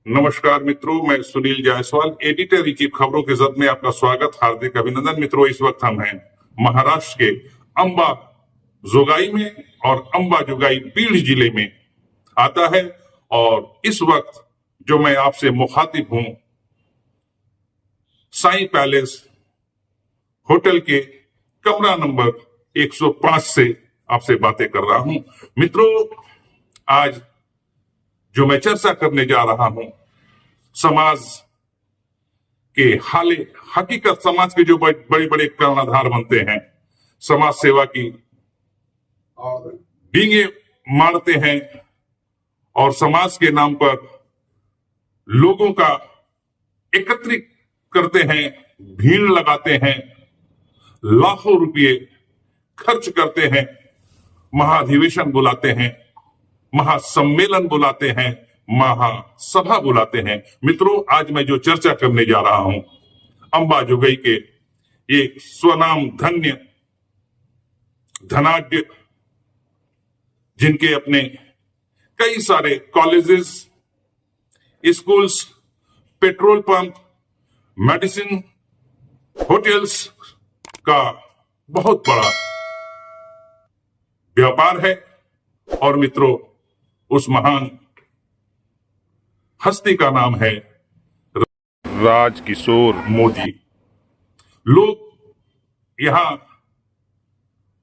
नमस्कार मित्रों, मैं Sunil Jaiswal, editor in chief खबरों के जद में आपका स्वागत, हार्दिक अभिनंदन। मित्रों, इस वक्त हम हैं महाराष्ट्र के अंबा जोगाई में, और अंबा जोगाई बीड जिले में आता है। और इस वक्त जो मैं आपसे मुखातिब हूं, साई पैलेस होटल के कमरा नंबर 105 से आपसे बातें कर रहा हूं। मित्रों, आज जो मैं चर्चा करने जा रहा हूं, समाज के हाले हकीकत, समाज के जो बड़े बड़े कर्णधार बनते हैं, समाज सेवा की और डींगे मारते हैं और समाज के नाम पर लोगों का एकत्रित करते हैं, भीड़ लगाते हैं, लाखों रुपये खर्च करते हैं, महाधिवेशन बुलाते हैं, महासम्मेलन बुलाते हैं, महासभा बुलाते हैं। मित्रों, आज मैं जो चर्चा करने जा रहा हूं, अंबा जोगई के एक स्वनाम धन्य धनाढ्य, जिनके अपने कई सारे colleges, schools, petrol pump, medicine, hotels का बहुत बड़ा व्यापार है। और मित्रों, उस महान हस्ती का नाम है राजकिशोर मोदी। लोग यहां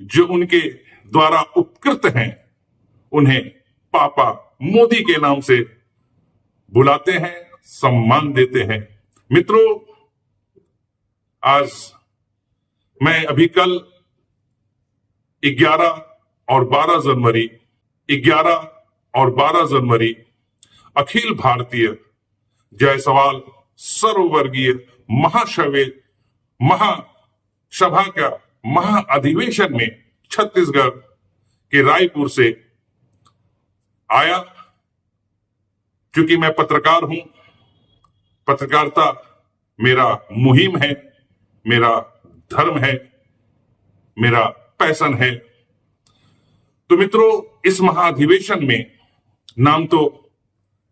जो उनके द्वारा उपकृत हैं, उन्हें पापा मोदी के नाम से बुलाते हैं, सम्मान देते हैं। मित्रों, आज मैं अभी कल 11 और 12 जनवरी अखिल भारतीय जायसवाल सर्ववर्गीय महासभा का महाअधिवेशन में छत्तीसगढ़ के रायपुर से आया। क्योंकि मैं पत्रकार हूं, पत्रकारिता मेरा मुहिम है, मेरा धर्म है, मेरा पैशन है। तो मित्रों, इस महाधिवेशन में नाम तो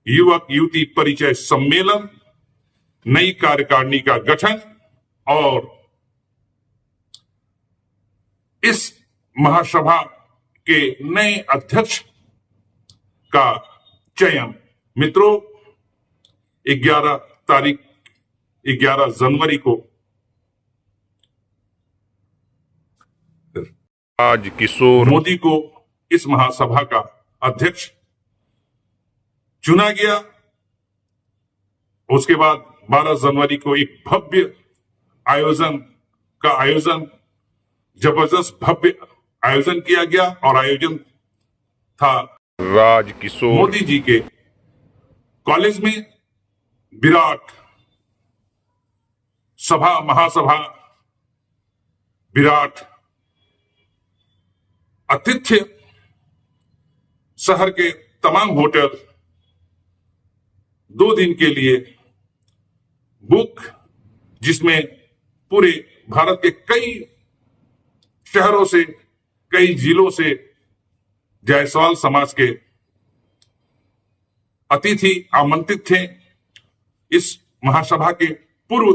युवक युवती परिचय सम्मेलन, नई कार्यकारिणी का गठन और इस महासभा के नए अध्यक्ष का चयन। मित्रों, 11 जनवरी को राजकिशोर मोदी को इस महासभा का अध्यक्ष चुना गया। उसके बाद 12 जनवरी को एक भव्य आयोजन जबरदस्त भव्य आयोजन किया गया, और आयोजन था राजकिशोर मोदी जी के कॉलेज में। विराट महासभा, विराट आतिथ्य, शहर के तमाम होटल 2 दिन के लिए बुक, जिसमें पूरे भारत के कई शहरों से, कई जिलों से जायसवाल समाज के अतिथि आमंत्रित थे। इस महासभा के पूर्व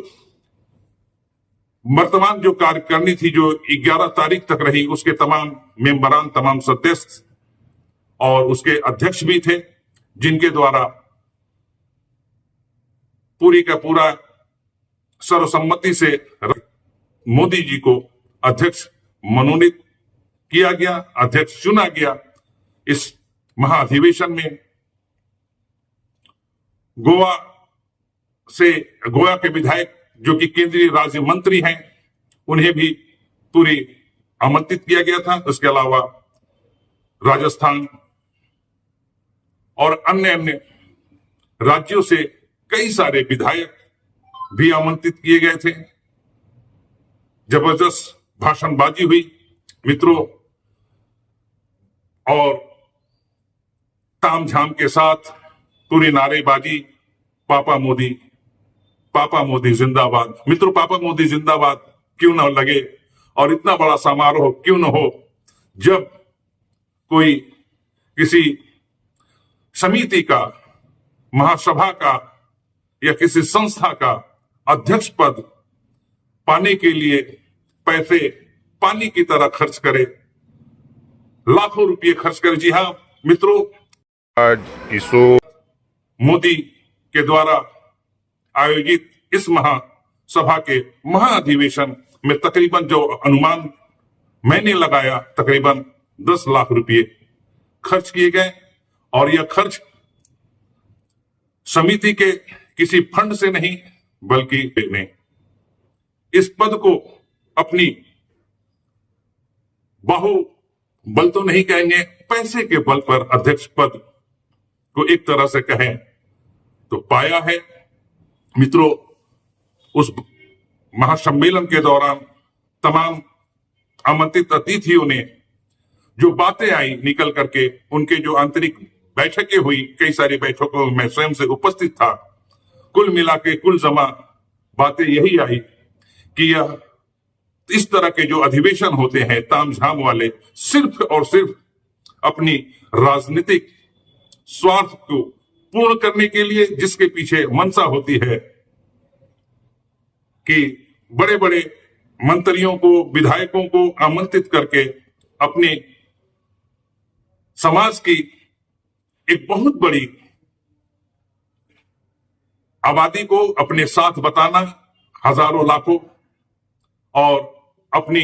वर्तमान जो कार्यकारिणी थी, जो 11 तारीख तक रही, उसके तमाम मेंबरान, तमाम सदस्य और उसके अध्यक्ष भी थे, जिनके द्वारा पूरी का पूरा सर्वसम्मति से मोदी जी को अध्यक्ष मनोनीत किया गया, अध्यक्ष चुना गया। इस महाधिवेशन में गोवा के विधायक, जो कि केंद्रीय राज्य मंत्री हैं, उन्हें भी पूरी आमंत्रित किया गया था। उसके अलावा राजस्थान और अन्य राज्यों से कई सारे विधायक भी आमंत्रित किए गए थे। जबरदस्त भाषणबाजी हुई मित्रों, और तामझाम के साथ पूरी नारेबाजी, पापा मोदी जिंदाबाद। मित्रों, पापा मोदी जिंदाबाद क्यों न लगे, और इतना बड़ा समारोह क्यों न हो, जब कोई किसी समिति का महासभा का या किसी संस्था का अध्यक्ष पद पाने के लिए पैसे पानी की तरह खर्च करे, लाखों रुपए खर्च करे। जी हाँ मित्रों, आज किशोर मोदी के द्वारा आयोजित इस महासभा के महाअधिवेशन में तकरीबन जो अनुमान मैंने लगाया, तकरीबन 10 लाख रुपए खर्च किए गए। और यह खर्च समिति के किसी फंड से नहीं, बल्कि ने इस पद को अपनी बाहुबल तो नहीं कहेंगे, पैसे के बल पर अध्यक्ष पद को एक तरह से कहें तो पाया है। मित्रों, उस महासम्मेलन के दौरान तमाम आमंत्रित अतिथियों ने जो बातें आई निकल करके, उनके जो आंतरिक बैठकें हुई, कई सारी बैठकों में स्वयं से उपस्थित था, कुल मिला के कुल जमा बातें यही आई कि यह इस तरह के जो अधिवेशन होते हैं तामझाम वाले, सिर्फ और सिर्फ अपनी राजनीतिक स्वार्थ को पूर्ण करने के लिए, जिसके पीछे मंशा होती है कि बड़े बड़े मंत्रियों को, विधायकों को आमंत्रित करके अपने समाज की एक बहुत बड़ी आबादी को अपने साथ बताना, हजारों लाखों, और अपनी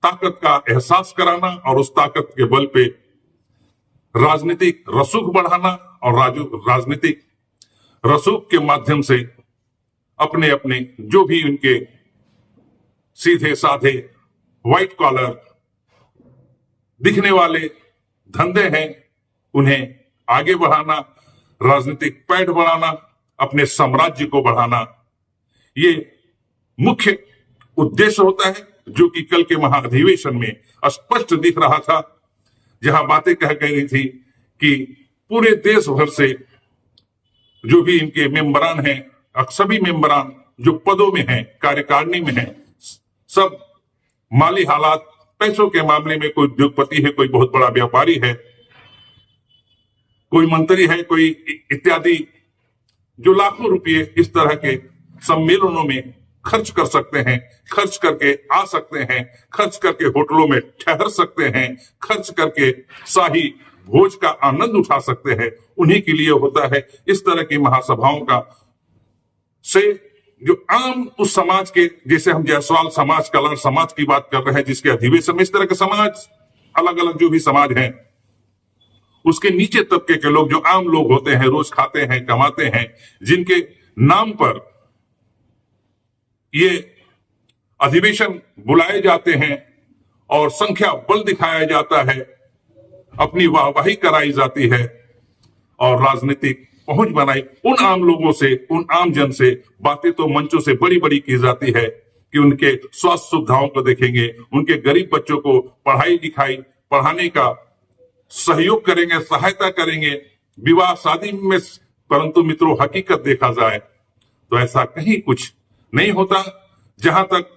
ताकत का एहसास कराना, और उस ताकत के बल पे राजनीतिक रसूख बढ़ाना, और राजनीतिक रसूख के माध्यम से अपने अपने जो भी उनके सीधे साधे व्हाइट कॉलर दिखने वाले धंधे हैं, उन्हें आगे बढ़ाना, राजनीतिक पैठ बढ़ाना, अपने साम्राज्य को बढ़ाना, ये मुख्य उद्देश्य होता है, जो कि कल के महाअधिवेशन में स्पष्ट दिख रहा था, जहां बातें कह गई थी कि पूरे देश भर से जो भी इनके मेंबरान हैं, सभी मेंबरान जो पदों में हैं, कार्यकारिणी में हैं, सब माली हालात, पैसों के मामले में कोई उद्योगपति है, कोई बहुत बड़ा व्यापारी है, कोई मंत्री है, कोई इत्यादि, जो लाखों रुपए इस तरह के सम्मेलनों में खर्च कर सकते हैं, खर्च करके आ सकते हैं, खर्च करके होटलों में ठहर सकते हैं, खर्च करके शाही भोज का आनंद उठा सकते हैं, उन्हीं के लिए होता है इस तरह की महासभाओं का। से जो आम उस समाज के, जैसे हम जायसवाल समाज, कलर समाज की बात कर रहे हैं, जिसके अधिवेशन में इस तरह के समाज, अलग अलग जो भी समाज हैं, उसके नीचे तबके के लोग, जो आम लोग होते हैं, रोज खाते हैं, कमाते हैं, जिनके नाम पर ये अधिवेशन बुलाए जाते हैं और संख्या बल दिखाया जाता है, अपनी वाहवाही कराई जाती है और राजनीतिक पहुंच बनाई, उन आम लोगों से, उन आम जन से बातें तो मंचों से बड़ी बड़ी की जाती है कि उनके स्वास्थ्य सुविधाओं को देखेंगे, उनके गरीब बच्चों को पढ़ाई लिखाई पढ़ाने का सहयोग करेंगे, सहायता करेंगे, विवाह शादी में। परंतु मित्रों, हकीकत देखा जाए तो ऐसा कहीं कुछ नहीं होता। जहां तक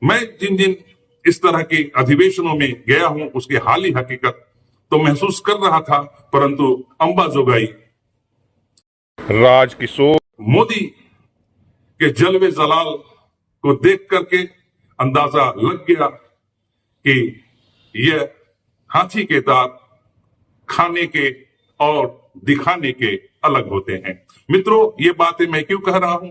मैं जिन इस तरह के अधिवेशनों में गया हूं, उसकी हाल ही हकीकत तो महसूस कर रहा था, परंतु अंबाजोगाई राजकिशोर मोदी के जलवे जलाल को देख करके अंदाजा लग गया कि यह हाथी के दांत खाने के और दिखाने के अलग होते हैं। मित्रों, ये बातें मैं क्यों कह रहा हूं?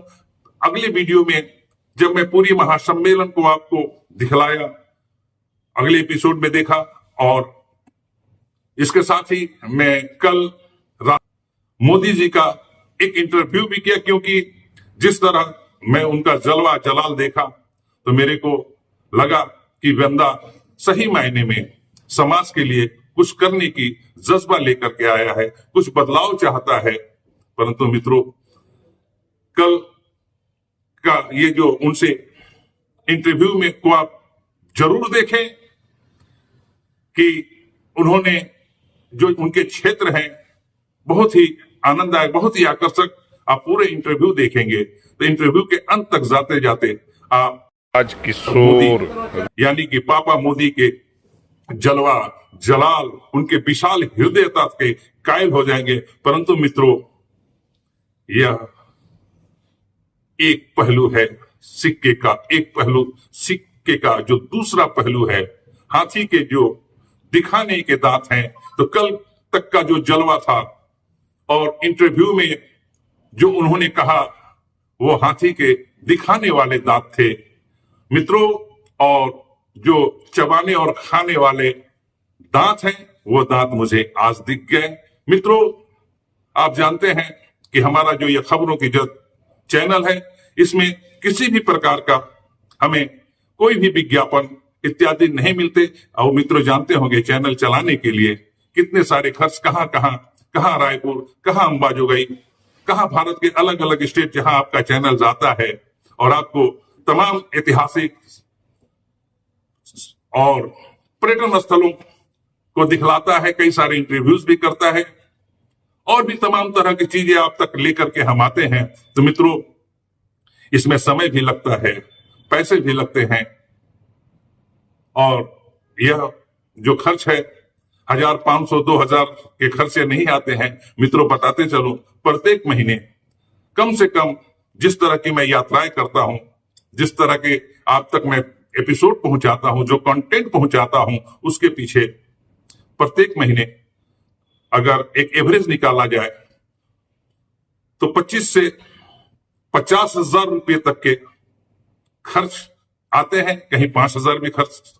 अगले वीडियो में जब मैं पूरी महासम्मेलन को आपको दिखलाया, अगले एपिसोड में देखा, और इसके साथ ही मैं कल मोदी जी का एक इंटरव्यू भी किया, क्योंकि जिस तरह मैं उनका जलवा जलाल देखा तो मेरे को लगा कि बंदा सही मायने में समाज के लिए कुछ करने की जज्बा लेकर के आया है, कुछ बदलाव चाहता है। परंतु मित्रों, कल का ये जो उनसे इंटरव्यू में को आप जरूर देखें कि उन्होंने जो उनके क्षेत्र हैं, बहुत ही आनंददायक, बहुत ही आकर्षक, आप पूरे इंटरव्यू देखेंगे तो इंटरव्यू के अंत तक जाते जाते आप राजकिशोर यानी कि पापा मोदी के जलवा जलाल, उनके विशाल हृदयता के कायल हो जाएंगे। परंतु मित्रों, यह एक पहलू है सिक्के का, एक पहलू सिक्के का जो दूसरा पहलू है, हाथी के जो दिखाने के दांत हैं। तो कल तक का जो जलवा था और इंटरव्यू में जो उन्होंने कहा वो हाथी के दिखाने वाले दांत थे मित्रों, और जो चबाने और खाने वाले दांत हैं वो दांत मुझे आज दिख गए। मित्रों, आप जानते हैं कि हमारा जो ये खबरों की जो चैनल है, इसमें किसी भी प्रकार का हमें कोई भी विज्ञापन इत्यादि नहीं मिलते। और मित्रों जानते होंगे चैनल चलाने के लिए कितने सारे खर्च, कहां रायपुर, कहां अंबाजोगाई, कहां भारत के अलग अलग स्टेट जहां आपका चैनल जाता है और आपको तमाम ऐतिहासिक और पर्यटन स्थलों को दिखलाता है, कई सारे इंटरव्यूज भी करता है और भी तमाम तरह की चीजें आप तक लेकर के हम आते हैं। तो मित्रों, इसमें समय भी लगता है, पैसे भी लगते हैं, और यह जो खर्च है 1000, 500, 2000 के खर्चे नहीं आते हैं। मित्रों, बताते चलो, प्रत्येक महीने कम से कम जिस तरह की मैं यात्राएं करता हूं, जिस तरह के आप तक मैं एपिसोड पहुंचाता हूं, जो कंटेंट पहुंचाता हूं, उसके पीछे प्रत्येक महीने अगर एक एवरेज निकाला जाए तो 25 से 50,000 रुपए तक के खर्च आते हैं। कहीं 5,000 भी खर्च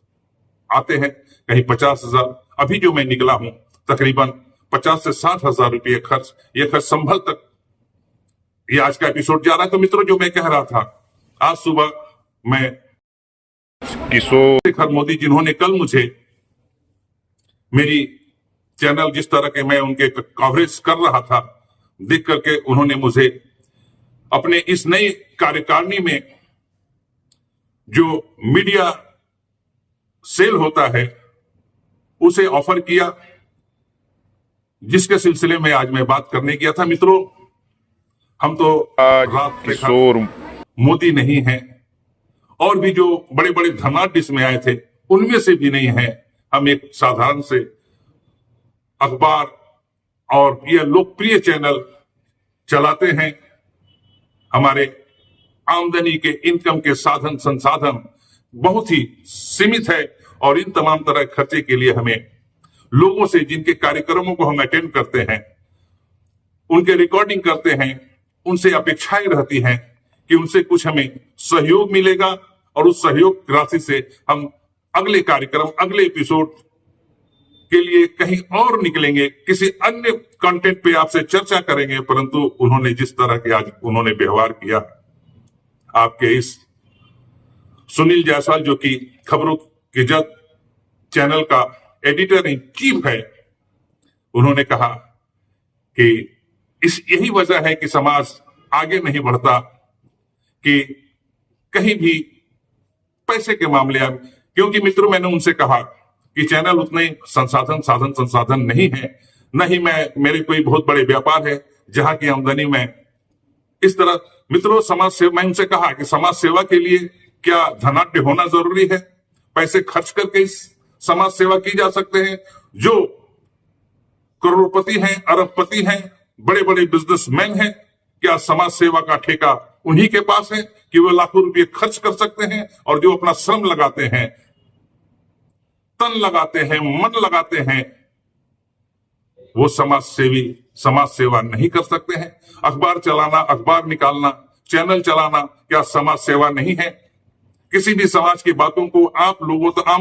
आते हैं, कहीं 50,000। अभी जो मैं निकला हूं तकरीबन 50 से 60,000 रुपये खर्च, ये खर्च संभल तक ये आज का एपिसोड जा रहा है। तो मित्रों, जो मैं कह रहा था, आज सुबह मैं किशोर शेखर मोदी, जिन्होंने कल मुझे मेरी चैनल जिस तरह के मैं उनके कवरेज कर रहा था, देख करके उन्होंने मुझे अपने इस नई कार्यकारिणी में जो मीडिया सेल होता है उसे ऑफर किया, जिसके सिलसिले में आज मैं बात करने गया था। मित्रों, हम तो आज रात किशोर मोदी नहीं हैं, और भी जो बड़े बड़े धनाढ्य इसमें आए थे उनमें से भी नहीं है। हम एक साधारण से अखबार और यह लोकप्रिय चैनल चलाते हैं। हमारे आमदनी के, इनकम के साधन संसाधन बहुत ही सीमित है, और इन तमाम तरह के खर्चे के लिए हमें लोगों से, जिनके कार्यक्रमों को हम अटेंड करते हैं, उनके रिकॉर्डिंग करते हैं, उनसे अपेक्षाएं रहती हैं कि उनसे कुछ हमें सहयोग मिलेगा, और उस सहयोग राशि से हम अगले कार्यक्रम, अगले एपिसोड के लिए कहीं और निकलेंगे, किसी अन्य कंटेंट पे आपसे चर्चा करेंगे। परंतु उन्होंने जिस तरह के आज उन्होंने व्यवहार किया, आपके इस सुनील जायसवाल, जो कि खबरों की जद चैनल का एडिटर इन चीफ है, उन्होंने कहा कि यही वजह है कि समाज आगे नहीं बढ़ता, कि कहीं भी पैसे के मामले में, क्योंकि मित्रों मैंने उनसे कहा कि चैनल उतने संसाधन नहीं है, न ही मेरे कोई बहुत बड़े व्यापार है जहां की आमदनी में इस तरह। मित्रों, समाज सेवा, मैं उनसे कहा कि समाज सेवा के लिए क्या धनाढ्य होना जरूरी है? पैसे खर्च करके इस समाज सेवा की जा सकते हैं। जो करोड़पति हैं, अरबपति हैं, बड़े बड़े बिजनेसमैन हैं, क्या समाज सेवा का ठेका उन्हीं के पास है कि वो लाखों रुपए खर्च कर सकते हैं? और जो अपना श्रम लगाते हैं, तन लगाते हैं, मन लगाते हैं, वो समाज सेवा नहीं कर सकते हैं। अखबार चलाना, अखबार निकालना, चैनल चलाना क्या समाज सेवा नहीं है? किसी भी समाज की बातों को आम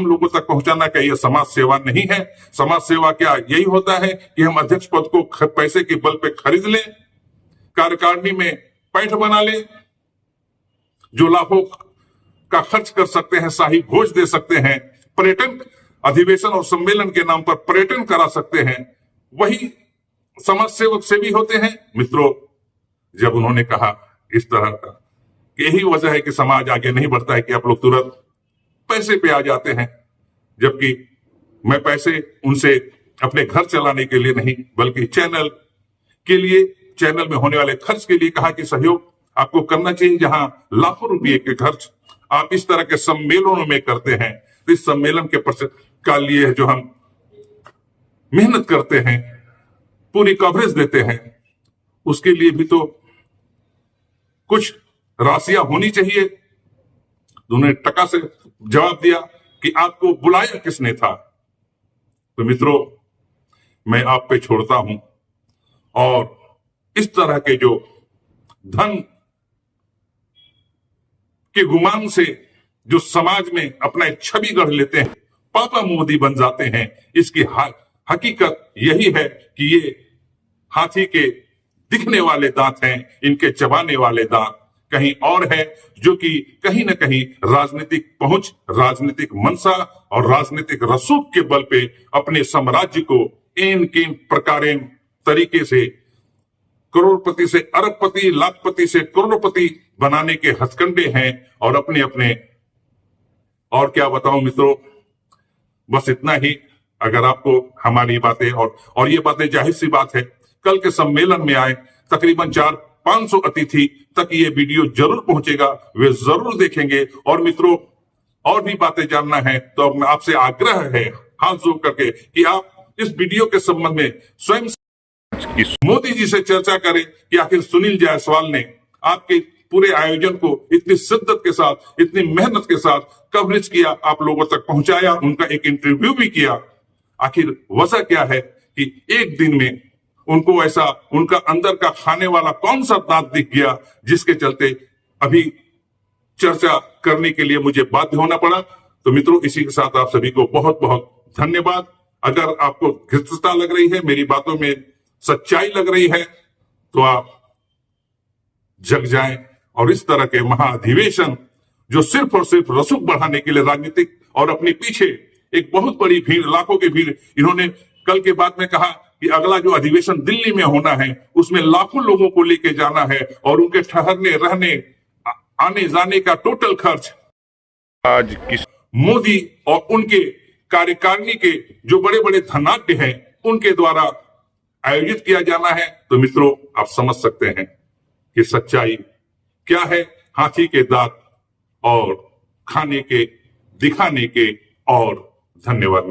लोगों तक पहुंचाना क्या यह समाज सेवा नहीं है? समाज सेवा क्या यही होता है कि हम अध्यक्ष पद को पैसे के बल पे खरीद लें, कार्यकारिणी में पैठ बना लें, जो लाखों का खर्च कर सकते हैं, शाही भोज दे सकते हैं, पर्यटन अधिवेशन और सम्मेलन के नाम पर पर्यटन करा सकते हैं, वही समाज सेवक से भी होते हैं? मित्रों, जब उन्होंने कहा इस तरह का, यही वजह है कि समाज आगे नहीं बढ़ता है कि आप लोग तुरंत पैसे पे आ जाते हैं, जबकि मैं पैसे उनसे अपने घर चलाने के लिए नहीं, बल्कि चैनल के लिए, चैनल में होने वाले खर्च के लिए कहा कि सहयोग आपको करना चाहिए। जहां लाखों रुपए के खर्च आप इस तरह के सम्मेलनों में करते हैं, तो इस सम्मेलन का लिए जो हम मेहनत करते हैं, पूरी कवरेज देते हैं, उसके लिए भी तो कुछ राशियां होनी चाहिए। तो उन्होंने टका से जवाब दिया कि आपको बुलाया किसने था। तो मित्रों, मैं आप पे छोड़ता हूं, और इस तरह के जो धन के गुमान से जो समाज में अपना एक छवि गढ़ लेते हैं, पापा मोदी बन जाते हैं, इसकी हकीकत यही है कि ये हाथी के दिखने वाले दांत हैं, इनके चबाने वाले दांत कहीं और है, जो कि कहीं ना कहीं राजनीतिक पहुंच, राजनीतिक मनसा और राजनीतिक रसूख के बल पे अपने साम्राज्य को इन किन प्रकारेण तरीके से करोड़पति से अरबपति, लाखपति से करोड़पति बनाने के हथकंडे हैं। और अपने अपने, और क्या बताऊं मित्रों, बस इतना ही। अगर आपको हमारी बातें और ये बातें, जाहिर सी बात है, कल के सम्मेलन में आए तकरीबन 400-500 अतिथि तक ये वीडियो जरूर पहुंचेगा, वे जरूर देखेंगे। और मित्रों, और भी बातें जानना है तो अब आपसे आग्रह है हाथ जोड़ करके कि आप इस वीडियो के संबंध में स्वयं मोदी जी से चर्चा करें कि आखिर सुनील जायसवाल ने आपके पूरे आयोजन को इतनी शिद्दत के साथ, इतनी मेहनत के साथ कवरेज किया, आप लोगों तक पहुंचाया, उनका एक इंटरव्यू भी किया। आखिर वजह क्या है कि एक दिन में उनको ऐसा, उनका अंदर का खाने वाला कौन सा दांत दिख गया, जिसके चलते अभी चर्चा करने के लिए मुझे बाध्य होना पड़ा। तो मित्रों, इसी के साथ आप सभी को बहुत बहुत धन्यवाद। अगर आपको घृतता लग रही है, मेरी बातों में सच्चाई लग रही है, तो आप जग जाएं और इस तरह के महाधिवेशन, जो सिर्फ और सिर्फ रसूख बढ़ाने के लिए राजनीतिक और अपने पीछे एक बहुत बड़ी भीड़, लाखों की भीड़, इन्होंने कल के बाद में कहा कि अगला जो अधिवेशन दिल्ली में होना है उसमें लाखों लोगों को लेके जाना है और उनके ठहरने, रहने, आने जाने का टोटल खर्च आज किस मोदी और उनके कार्यकारिणी के जो बड़े बड़े धनाढ्य हैं उनके द्वारा आयोजित किया जाना है। तो मित्रों, आप समझ सकते हैं कि सच्चाई क्या है। हाथी के दांत और खाने के, दिखाने के। और धन्यवाद।